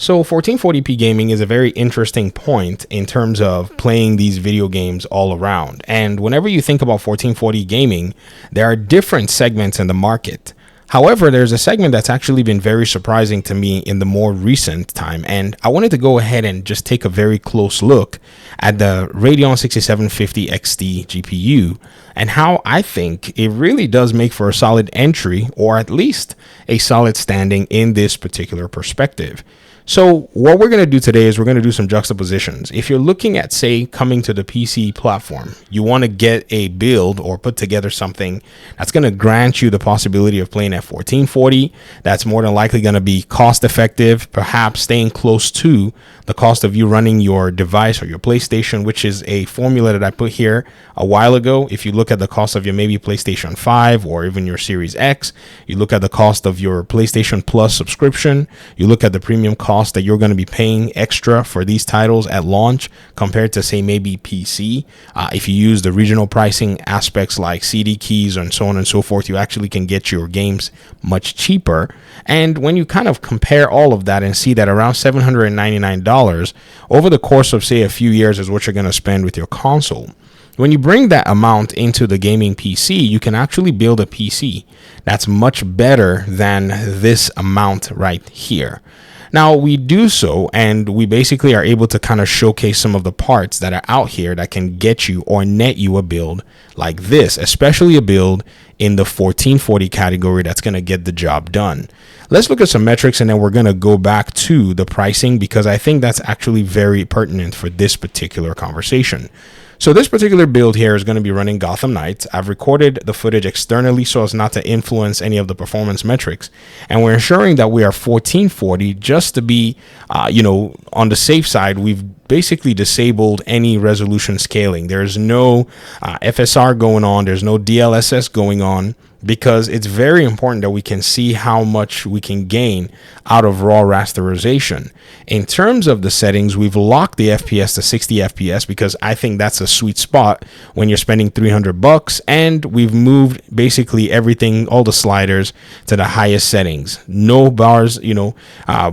So 1440p gaming is a very interesting point in terms of playing these video games all around. And whenever you think about 1440 gaming, there are different segments in the market. However, there's a segment that's actually been very surprising to me in the more recent time, and I wanted to go ahead and just take a very close look at the Radeon 6750 XT GPU and how I think it really does make for a solid entry, or at least a solid standing in this particular perspective. So what we're going to do today is we're going to do some juxtapositions. If you're looking at, say, coming to the PC platform, you want to get a build or put together something that's going to grant you the possibility of playing at 1440. That's more than likely going to be cost effective, perhaps staying close to the cost of you running your device or your PlayStation, which is a formula that I put here a while ago. If you look at the cost of your maybe PlayStation 5 or even your Series X, you look at the cost of your PlayStation Plus subscription, you look at the premium cost that you're going to be paying extra for these titles at launch compared to, say, maybe PC. If you use the regional pricing aspects like CD keys and so on and so forth, you actually can get your games much cheaper. And when you kind of compare all of that and see that around $799 over the course of, say, a few years is what you're going to spend with your console. When you bring that amount into the gaming PC, you can actually build a PC that's much better than this amount right here. Now, we do so, and we basically are able to kind of showcase some of the parts that are out here that can get you or net you a build like this, especially a build in the 1440 category that's going to get the job done. Let's look at some metrics, and then we're going to go back to the pricing because I think that's actually very pertinent for this particular conversation. So this particular build here is going to be running Gotham Knights. I've recorded the footage externally so as not to influence any of the performance metrics. And we're ensuring that we are 1440 just to be, on the safe side. We've basically disabled any resolution scaling. There's no FSR going on. There's no DLSS going on, because it's very important that we can see how much we can gain out of raw rasterization. In terms of the settings, we've locked the FPS to 60 FPS because I think that's a sweet spot when you're spending $300, and we've moved basically everything, all the sliders, to the highest settings. No bars,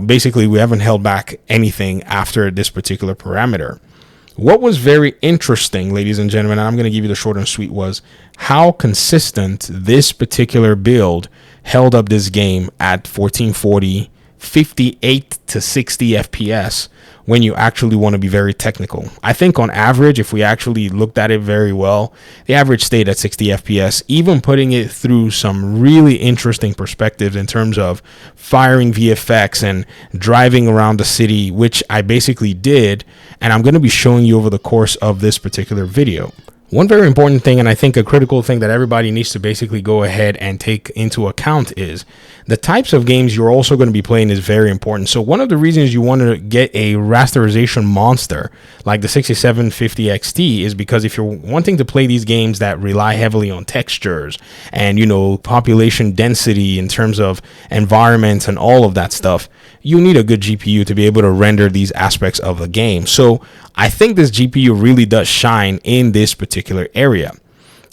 basically we haven't held back anything after this particular parameter. What was very interesting, ladies and gentlemen, and I'm going to give you the short and sweet, was how consistent this particular build held up this game at 1440, 58 to 60 FPS when you actually want to be very technical. I think on average, if we actually looked at it very well, the average stayed at 60 FPS, even putting it through some really interesting perspectives in terms of firing VFX and driving around the city, which I basically did, and I'm going to be showing you over the course of this particular video. One very important thing, and I think a critical thing that everybody needs to basically go ahead and take into account, is the types of games you're also going to be playing is very important. So one of the reasons you want to get a rasterization monster like the 6750 XT is because if you're wanting to play these games that rely heavily on textures and, population density in terms of environments and all of that stuff, you need a good GPU to be able to render these aspects of the game. So I think this GPU really does shine in this particular area.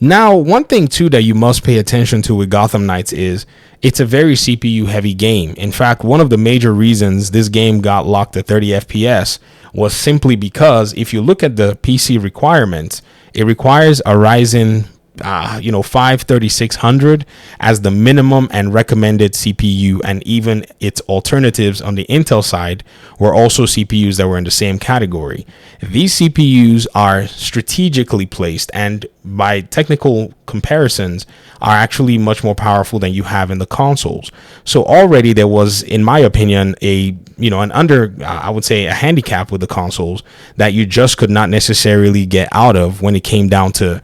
Now, one thing too that you must pay attention to with Gotham Knights is it's a very CPU heavy game. In fact, one of the major reasons this game got locked at 30 FPS was simply because if you look at the PC requirements, it requires a Ryzen 5 3600 as the minimum and recommended CPU, and even its alternatives on the Intel side were also CPUs that were in the same category. These CPUs are strategically placed and by technical comparisons are actually much more powerful than you have in the consoles. So already there was, in my opinion, I would say a handicap with the consoles that you just could not necessarily get out of when it came down to,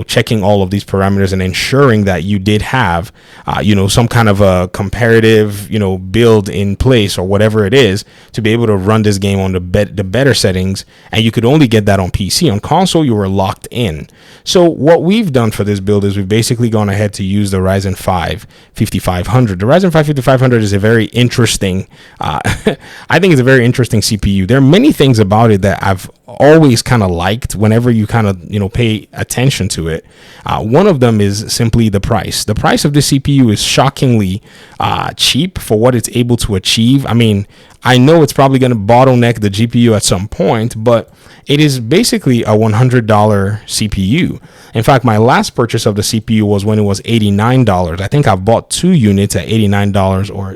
checking all of these parameters and ensuring that you did have, some kind of a comparative, build in place or whatever it is to be able to run this game on the better settings. And you could only get that on PC. On console, you were locked in. So what we've done for this build is we've basically gone ahead to use the Ryzen 5 5500. The Ryzen 5 5500 is a very interesting, I think it's a very interesting CPU. There are many things about it that I've always kind of liked whenever you kind of, pay attention to it. One of them is simply the price. The price of this CPU is shockingly cheap for what it's able to achieve. I mean, I know it's probably going to bottleneck the GPU at some point, but it is basically a $100 CPU. In fact, my last purchase of the CPU was when it was $89. I think I've bought 2 units at $89, or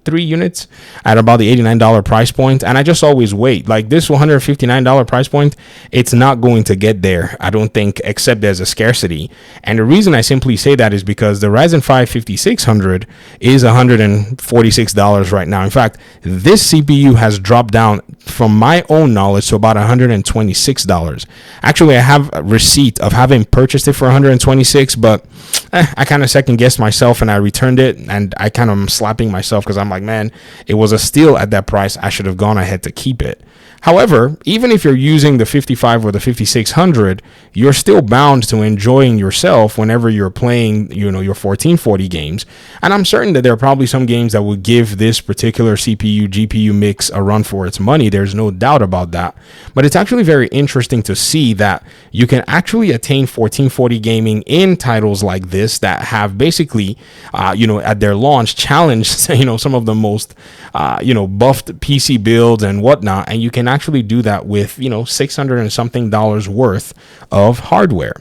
three units at about the $89 price point. And I just always wait. Like this $159 price point, it's not going to get there, I don't think, except there's a scarcity. And the reason I simply say that is because the Ryzen 5 5600 is $146 right now. In fact, this CPU has dropped down, from my own knowledge, to about $126. Actually, I have a receipt of having purchased it for $126, but I kind of second guessed myself and I returned it, and I kind of am slapping myself because I'm like, man, it was a steal at that price. I should have gone ahead to keep it. However, even if you're using the 55 or the 5600, you're still bound to enjoying yourself whenever you're playing, your 1440 games. And I'm certain that there are probably some games that will give this particular CPU GPU mix a run for its money. There's no doubt about that. But it's actually very interesting to see that you can actually attain 1440 gaming in titles like this that have basically, at their launch challenged, some of the most, buffed PC builds and whatnot. And you can actually do that with, $600 and something worth of hardware.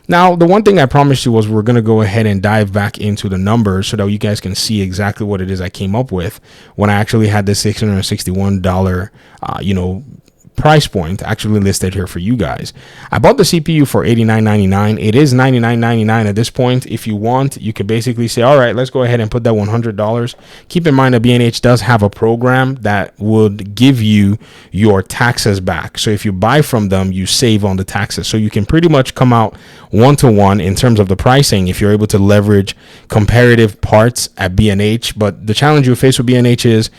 Now, the one thing I promised you was we're going to go ahead and dive back into the numbers so that you guys can see exactly what it is I came up with when I actually had the $661, price point actually listed here for you guys. I bought the CPU for $89.99. It is $99.99 at this point. If you want, you could basically say, all right, let's go ahead and put that $100. Keep in mind that B&H does have a program that would give you your taxes back. So if you buy from them, you save on the taxes. So you can pretty much come out 1-to-1 in terms of the pricing if you're able to leverage comparative parts at B&H. But the challenge you face with B&H is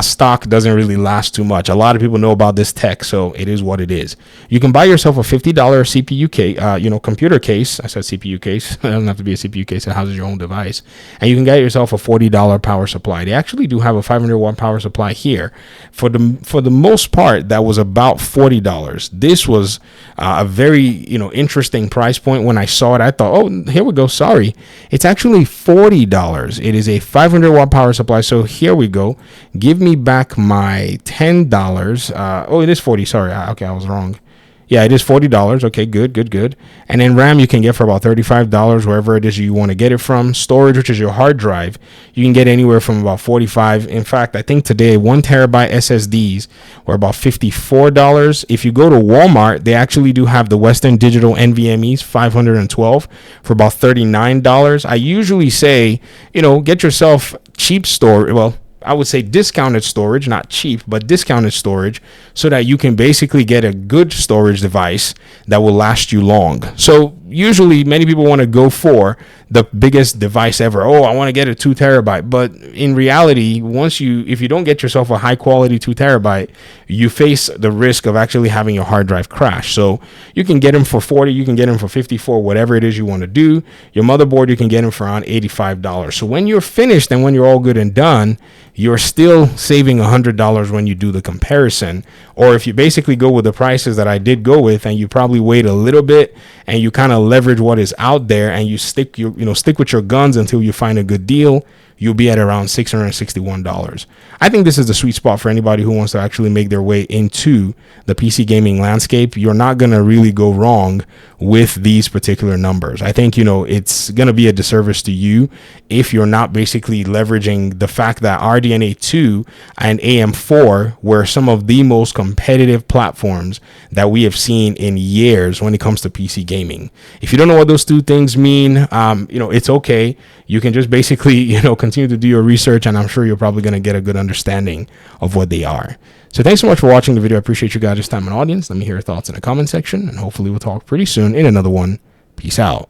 stock doesn't really last too much. A lot of people know about this tech, so it is what it is. You can buy yourself a $50 CPU case, computer case. I said CPU case. It doesn't have to be a CPU case. It houses your own device. And you can get yourself a $40 power supply. They actually do have a 500 watt power supply here. For the most part, that was about $40. This was a very, interesting price point. When I saw it, I thought, oh, here we go. Sorry. It's actually $40. It is a 500 watt power supply. So here we go. Give me back my $10. It is 40. Sorry. Okay, I was wrong. Yeah, it is $40. Okay, good. And then RAM you can get for about $35 wherever it is you want to get it from. Storage, which is your hard drive, you can get anywhere from about $45. In fact, I think today 1 terabyte SSDs were about $54. If you go to Walmart, they actually do have the Western Digital NVMe's 512 for about $39. I usually say, get yourself cheap storage. Well, I would say discounted storage, not cheap, but discounted storage, so that you can basically get a good storage device that will last you long. So usually many people want to go for the biggest device ever. Oh, I want to get a 2 terabyte. But in reality, if you don't get yourself a high quality 2 terabyte, you face the risk of actually having your hard drive crash. So you can get them for 40, you can get them for 54, whatever it is you want to do. Your motherboard, you can get them for around $85. So when you're finished and when you're all good and done, you're still saving $100 when you do the comparison. Or if you basically go with the prices that I did go with, and you probably wait a little bit and you kind of leverage what is out there, and you stick with your guns until you find a good deal, you'll be at around $661. I think this is the sweet spot for anybody who wants to actually make their way into the PC gaming landscape. You're not going to really go wrong with these particular numbers. I think, it's going to be a disservice to you if you're not basically leveraging the fact that RDNA 2 and AM4 were some of the most competitive platforms that we have seen in years when it comes to PC gaming. If you don't know what those two things mean, it's okay. You can just basically, continue to do your research, and I'm sure you're probably going to get a good understanding of what they are. So thanks so much for watching the video. I appreciate you guys' time and audience. Let me hear your thoughts in the comment section, and hopefully we'll talk pretty soon in another one. Peace out.